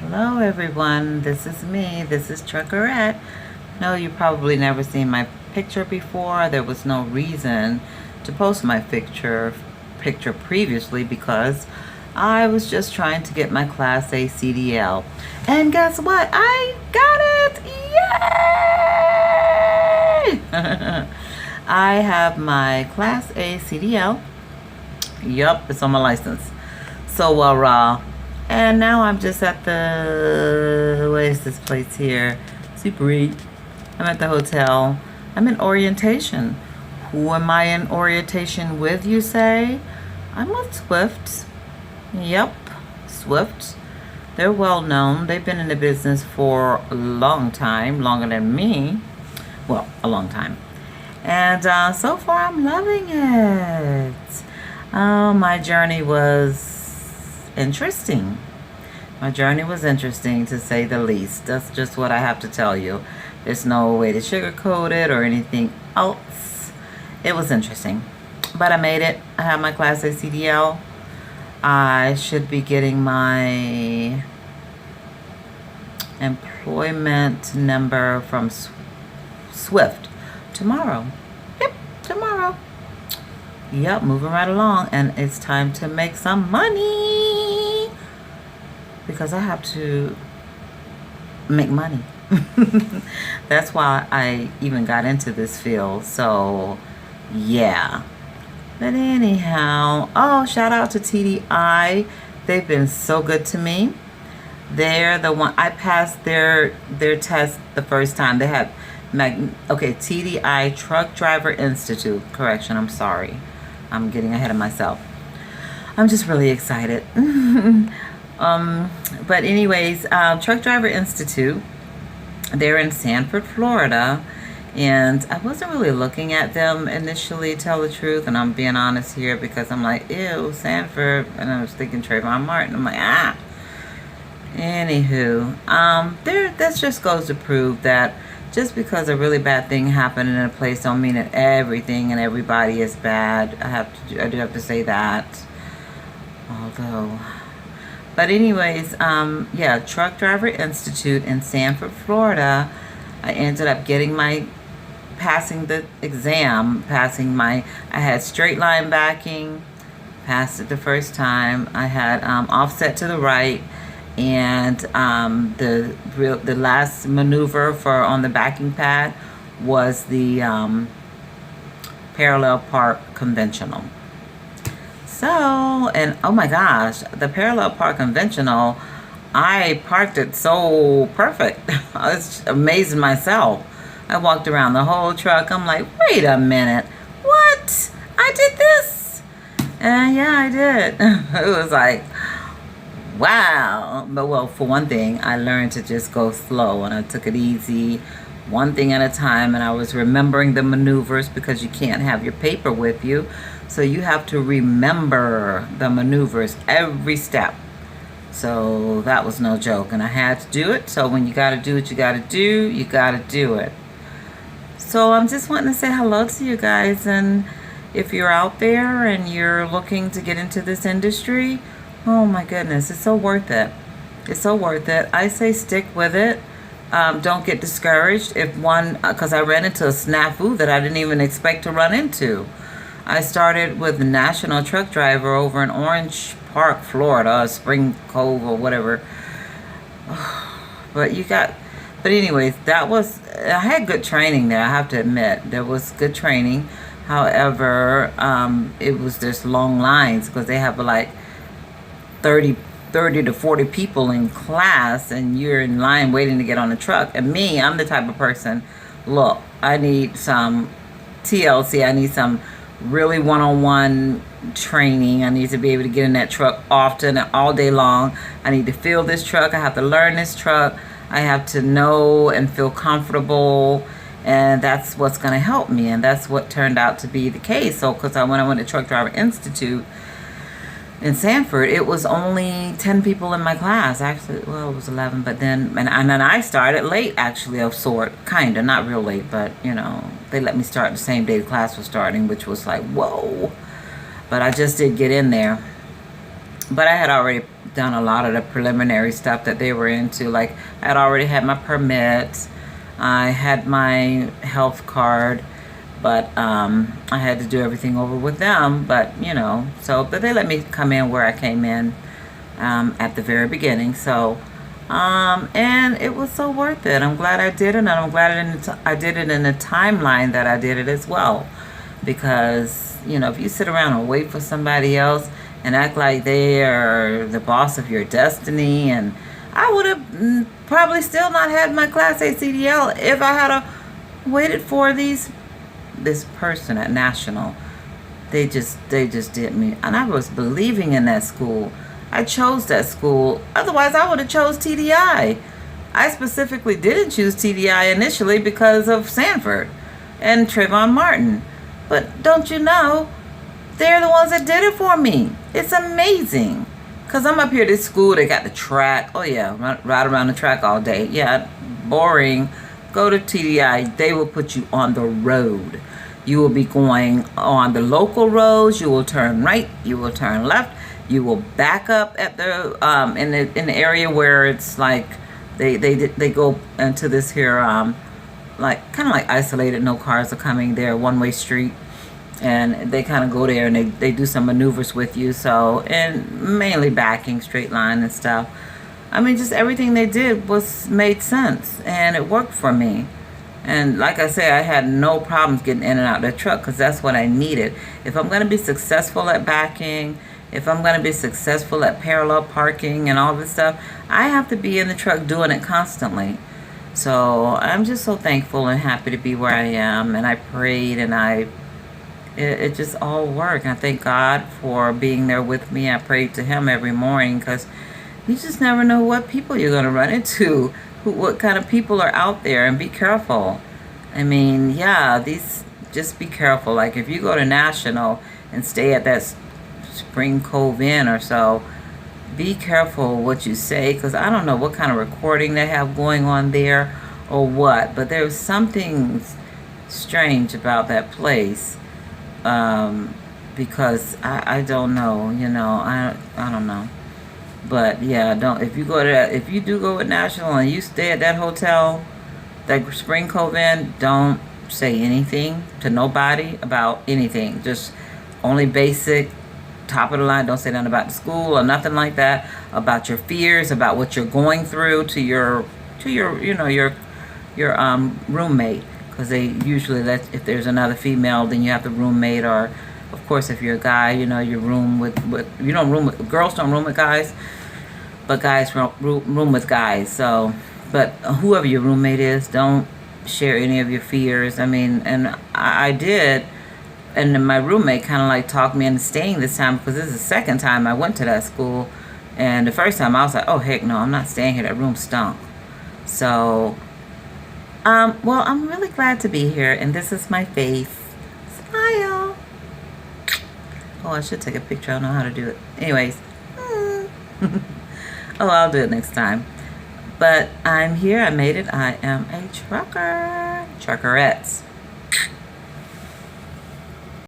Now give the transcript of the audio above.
Hello everyone, this is me, this is Truckerette. No, you probably never seen my picture before. There was no reason to post my picture previously because I was just trying to get my Class A CDL. And guess what? I got it! Yay! I have my Class A CDL. Yup, it's on my license. So, and now I'm just at what is this place here? Super 8. I'm at the hotel. I'm in orientation. Who am I in orientation with, you say? I'm with Swift. Yep, Swift. They're well known. They've been in the business for a long time, longer than me. Well, a long time. And so far, I'm loving it. My journey was interesting. My journey was interesting, to say the least. That's just what I have to tell you. There's no way to sugarcoat it or anything else. It was interesting. But I made it. I have my Class A CDL. I should be getting my employment number from Swift tomorrow. Yep, tomorrow. Yep, moving right along. And it's time to make some money, because I have to make money. That's why I even got into this field. So, yeah. But anyhow, oh, shout out to TDI. They've been so good to me. They're the one, I passed their test the first time. They had TDI, Truck Driver Institute. Correction, I'm sorry. I'm getting ahead of myself. I'm just really excited. But anyways, Truck Driver Institute, they're in Sanford, Florida. And I wasn't really looking at them initially, tell the truth. And I'm being honest here because I'm like, ew, Sanford. And I was thinking Trayvon Martin. I'm like, ah. Anywho, that just goes to prove that just because a really bad thing happened in a place don't mean that everything and everybody is bad. I do have to say that. Although, but anyways, yeah, Truck Driver Institute in Sanford, Florida. I ended up passing the exam, I had straight line backing, passed it the first time. I had offset to the right, and the last maneuver on the backing pad was the parallel park conventional. So, and oh my gosh, the parallel park conventional, I parked it so perfect. I was amazing myself. I walked around the whole truck. I'm like, wait a minute, what? I did this? And yeah, I did. It was like, wow. But well, for one thing, I learned to just go slow, and I took it easy, one thing at a time. And I was remembering the maneuvers, because you can't have your paper with you. So you have to remember the maneuvers every step. So that was no joke, and I had to do it. So when you got to do what you got to do, you got to do it. So I'm just wanting to say hello to you guys, and if you're out there and you're looking to get into this industry, oh my goodness, it's so worth it. It's so worth it. I say stick with it. Don't get discouraged because I ran into a snafu that I didn't even expect to run into. I started with the National Truck Driver over in Orange Park, Florida, Spring Cove or whatever. But anyways, I had good training there, I have to admit. There was good training. However, it was just long lines, because they have like 30 to 40 people in class, and you're in line waiting to get on the truck. And me, I'm the type of person, look, I need some TLC, I need some really one-on-one training. I need to be able to get in that truck often and all day long. I need to feel this truck. I have to learn this truck. I have to know and feel comfortable, and that's what's going to help me. And that's what turned out to be the case. So because when I went to Truck Driver Institute in Sanford, it was only 10 people in my class. Actually, well, it was 11, but then then I started late, actually, of sort, kind of, not real late, but you know, they let me start the same day the class was starting, which was like, whoa. But I just did get in there. But I had already done a lot of the preliminary stuff that they were into. Like, I'd already had my permits, I had my health card, but I had to do everything over with them. But but they let me come in where I came in at the very beginning. So and it was so worth it. I'm glad I did it, and I'm glad I did it in the timeline that I did it as well. Because if you sit around and wait for somebody else and act like they are the boss of your destiny, and I would have probably still not had my Class A CDL if I had waited for this person at National. They just did me, and I was believing in that school. I chose that school. Otherwise, I would have chose TDI. I specifically didn't choose TDI initially because of Sanford and Trayvon Martin. But don't you know, they're the ones that did it for me. It's amazing. Because I'm up here at this school, they got the track. Oh yeah, ride around the track all day. Yeah, boring. Go to TDI. They will put you on the road. You will be going on the local roads. You will turn right. You will turn left. You will back up at the in the area where it's like they go into this here like kind of like isolated. No cars are coming there. One-way street. And they kind of go there and they do some maneuvers with you. So, and mainly backing, straight line and stuff. I mean, just everything they did made sense, and it worked for me. And like I say, I had no problems getting in and out of the truck because that's what I needed. If I'm going to be successful at backing, if I'm going to be successful at parallel parking and all this stuff, I have to be in the truck doing it constantly. So I'm just so thankful and happy to be where I am. And I prayed, and it just all worked. I thank God for being there with me. I prayed to Him every morning because you just never know what people you're going to run into, what kind of people are out there, and be careful. I mean, yeah, just be careful. Like if you go to National and stay at that Spring Cove Inn or so, be careful what you say, because I don't know what kind of recording they have going on there or what, but there's something strange about that place. Because I don't know, I don't know. But yeah, if you do go with National and you stay at that hotel, that Spring Cove Inn, don't say anything to nobody about anything. Just only basic, top of the line. Don't say nothing about the school or nothing like that. About your fears, about what you're going through to your roommate. Because they usually if there's another female, then you have the roommate, or of course if you're a guy, you room with girls don't room with guys, but guys room with guys. So, but whoever your roommate is, don't share any of your fears. I mean, and I did, and then my roommate kind of like talked me into staying this time, because this is the second time I went to that school, and the first time I was like, oh heck no, I'm not staying here. That room stunk. So. Well, I'm really glad to be here, and this is my face. Smile. Oh, I should take a picture. I don't know how to do it. Anyways. Oh, I'll do it next time. But I'm here. I made it. I am a trucker. Truckerettes.